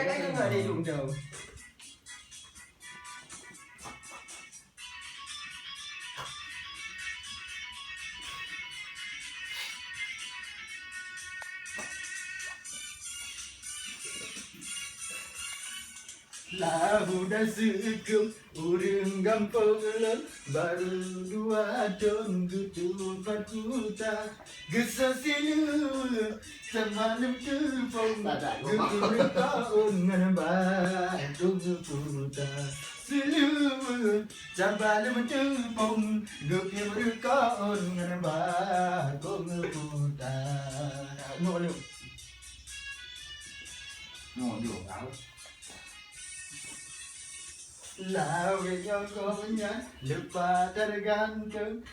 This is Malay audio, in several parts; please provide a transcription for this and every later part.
cái người đi dùng trường Lahu dah sekum urang gampang lan baru dua tahun ketupat kuta gesah silu semalam tepung ketupat tahun nganbar tunggu kuta silu semalam tepung ketupat tahun nganbar tunggu kuta no điều áo Lawe yang konya lupa tergantung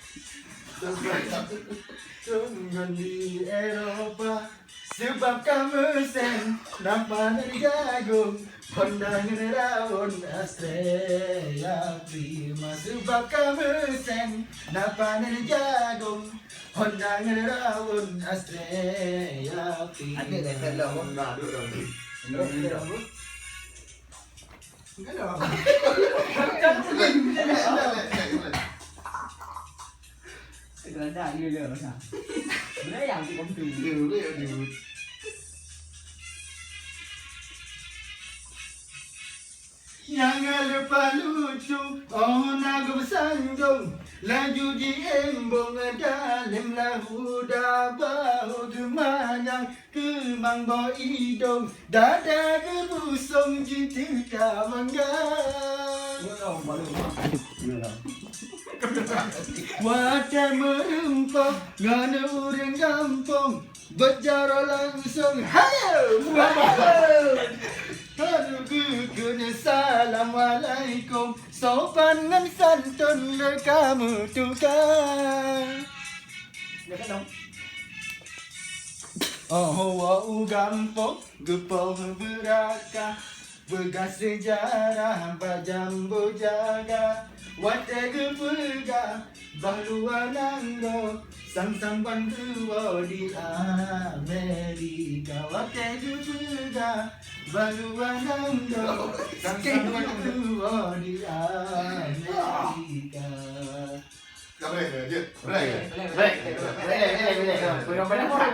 Tunggu di Eropa Sebab kamu sen nampak dari jagung Pandangan rawon Australia prima Sebab kamu sen nampak dari jagung Pandangan rawon Australia prima Anh này phải là hôn bà được rồi. Cái đó Cái đó như lừa hả? Lấy làm gì cũng trừ Điều. Jangan lupa lucu, oh nagu bersanjung Laju di embong dalam lahu bau kemanang Kemang bawa hidung, dada kebusung cinta manggang Wadah merempok, ngana orang kampung Berjara langsung, hayo Aduh kena Assalamualaikum Sopan dengan santun kamu tukar Ya kan dong Oh wau gampang Gepong berakah Begas sejarah Bajambu jaga Wate gepega Baluan anggo Sang-sang bantu di Amerika Wate gepega Baluan anggo Sang-sang bantu di Amerika Cái này là gì? Đây, đây, đây, đây, đây, đây, đây, đây, đây, đây, đây, đây, đây, đây,